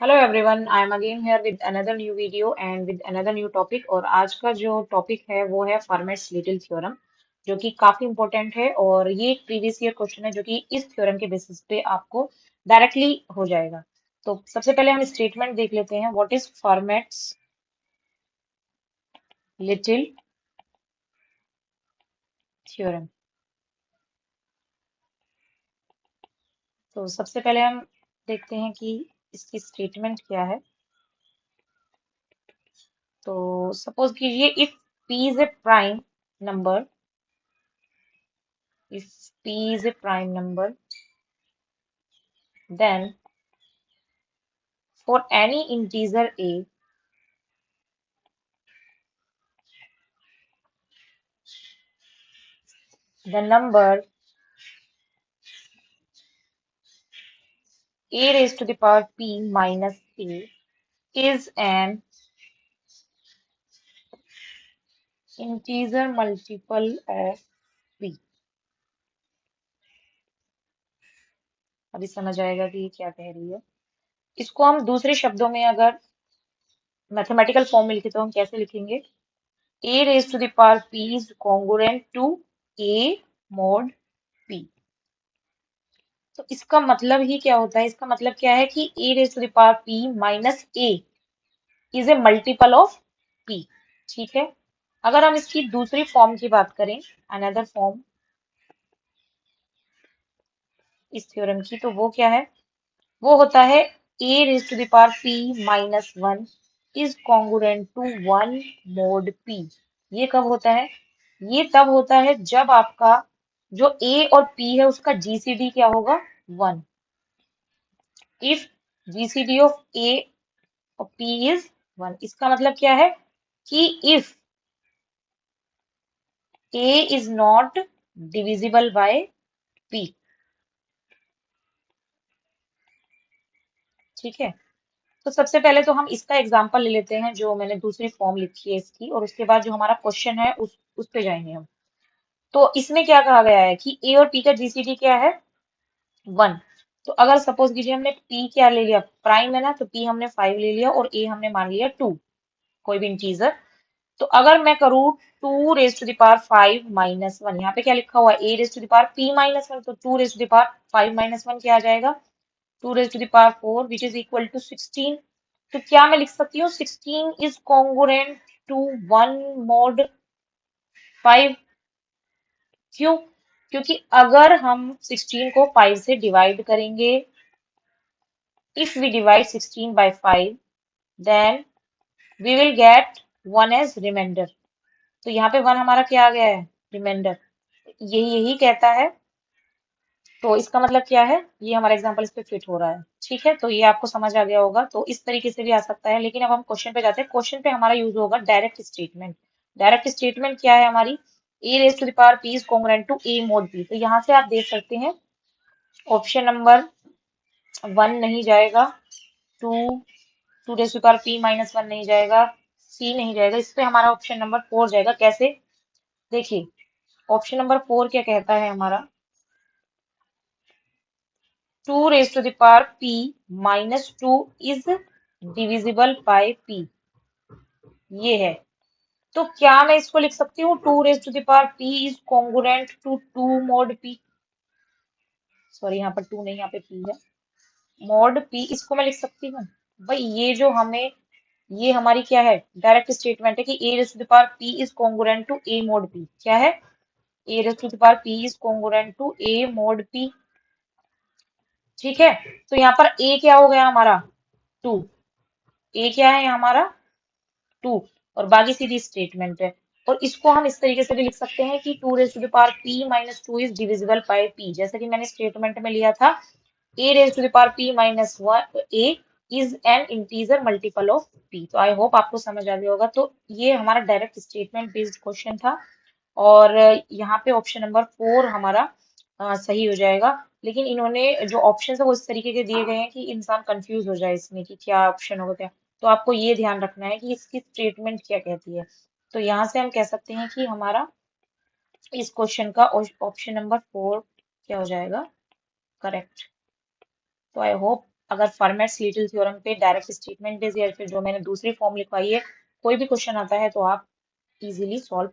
Hello everyone, I am again here with another new video and with another new topic. और आज का जो topic है वो है फॉर्मेट्स लिटिल थ्योरम, जो कि काफी इंपॉर्टेंट है। और ये एक प्रीवियस ईयर क्वेश्चन है जो कि इस थ्योरम के बेसिस पे आपको डायरेक्टली हो जाएगा। तो सबसे पहले हम स्टेटमेंट देख लेते हैं, what is formats little theorem. तो सबसे पहले हम देखते हैं कि इसकी स्टेटमेंट क्या है। तो सपोज कीजिए, if p is a prime number, if p is a prime number, then for any integer a, the number a raised to the power p minus a is an integer multiple of p। अभी समझ आएगा कि ये क्या कह रही है। इसको हम दूसरे शब्दों में अगर मैथमेटिकल फॉर्म में लिखे तो हम कैसे लिखेंगे? a raised to the power p is congruent to a mod p। तो इसका मतलब ही क्या होता है? इसका मतलब क्या है कि a raised to the power p minus a is a multiple of p। ठीक है। अगर हम इसकी दूसरी फॉर्म की बात करें, अनदर फॉर्म इस थ्योरम की, तो वो क्या है? वो होता है a raise to the power p minus one is congruent to one mod p। ये कब होता है? ये तब होता है जब आपका जो a और p है उसका जीसीडी क्या होगा? One. If GCD of a और p इज वन, इसका मतलब क्या है कि if a is not divisible by p। ठीक है। तो सबसे पहले तो हम इसका एग्जांपल ले लेते हैं, जो मैंने दूसरी फॉर्म लिखी है इसकी, और उसके बाद जो हमारा क्वेश्चन है उस पे जाएंगे हम। तो इसमें क्या कहा गया है कि a और p का जीसीडी क्या है? वन। तो अगर सपोज कीजिए हमने p क्या ले लिया, प्राइम है ना, तो p हमने फाइव ले लिया और a हमने मान लिया टू, कोई भी इंटीजर। तो अगर मैं करूँ two raise to the power five minus one, यहाँ पे क्या लिखा हुआ है? a raise to the power p minus one, तो two raise to the power five minus one क्या आ जाएगा? Two raise to the power four, which is equal to sixteen. तो क्या मैं लिख सकती हूँ? Sixteen is congruent to one mod five. क्यों? क्योंकि अगर हम सिक्सटीन को फाइव से डिवाइड करेंगे, if we divide sixteen by five, then we will get one as remainder. तो यहाँ पे वन हमारा क्या आ गया है? रिमाइंडर। यही यही कहता है। तो इसका मतलब क्या है? ये हमारा एग्जांपल इस पे फिट हो रहा है। ठीक है, तो ये आपको समझ आ गया होगा। तो इस तरीके से भी आ सकता है, लेकिन अब हम क्वेश्चन पे जाते हैं। क्वेश्चन पे हमारा यूज होगा डायरेक्ट स्टेटमेंट। डायरेक्ट स्टेटमेंट क्या है हमारी? A raise to the power p is congruent to a mod p. तो यहाँ से आप देख सकते हैं ऑप्शन नंबर वन नहीं जाएगा, two, two raise to the power P minus one नहीं जाएगा, सी नहीं जाएगा। इस पे हमारा ऑप्शन नंबर फोर जाएगा। कैसे? देखिए, ऑप्शन नंबर फोर क्या कहता है हमारा? Two raise to the power p minus two is divisible by p, ये है। तो क्या मैं इसको लिख सकती हूँ? Two raise to the power p is congruent to two mod p। Sorry, यहाँ पर टू नहीं, यहाँ पे p है। मॉड p, इसको मैं लिख सकती हूँ। भाई ये जो हमें, ये हमारी क्या है? डायरेक्ट स्टेटमेंट है कि a raise to the power p is congruent to a mod p। क्या है? a raise to the power p is congruent to a mod p। ठीक है। तो यहाँ पर a क्या हो गया हमारा? टू। a क्या है हमारा? टू। और बाकी सीधी स्टेटमेंट है। और इसको हम इस तरीके से भी लिख सकते हैं कि two raise to the power p minus two is divisible by p, जैसे कि मैंने स्टेटमेंट में लिया था। a raise to the power p minus one a is an integer multiple of p। तो आई होप आपको समझ आ गया होगा। तो ये हमारा डायरेक्ट स्टेटमेंट बेस्ड क्वेश्चन था। और यहाँ पे ऑप्शन नंबर फोर हमारा सही हो जाएगा। लेकिन इन्होंने जो ऑप्शन है वो इस तरीके के दिए गए हैं कि इंसान कंफ्यूज हो जाए इसमें कि क्या ऑप्शन होगा क्या। तो आपको ये ध्यान रखना है कि इसकी स्टेटमेंट क्या कहती है। तो यहाँ से हम कह सकते हैं कि हमारा इस क्वेश्चन का ऑप्शन नंबर फोर क्या हो जाएगा? करेक्ट। तो आई होप अगर फॉर्मेट लिटिल थ्योरम पे डायरेक्ट स्टेटमेंट बेस्ड या फिर जो मैंने दूसरी फॉर्म लिखवाई है, कोई भी क्वेश्चन आता है तो आप इजीली सॉल्व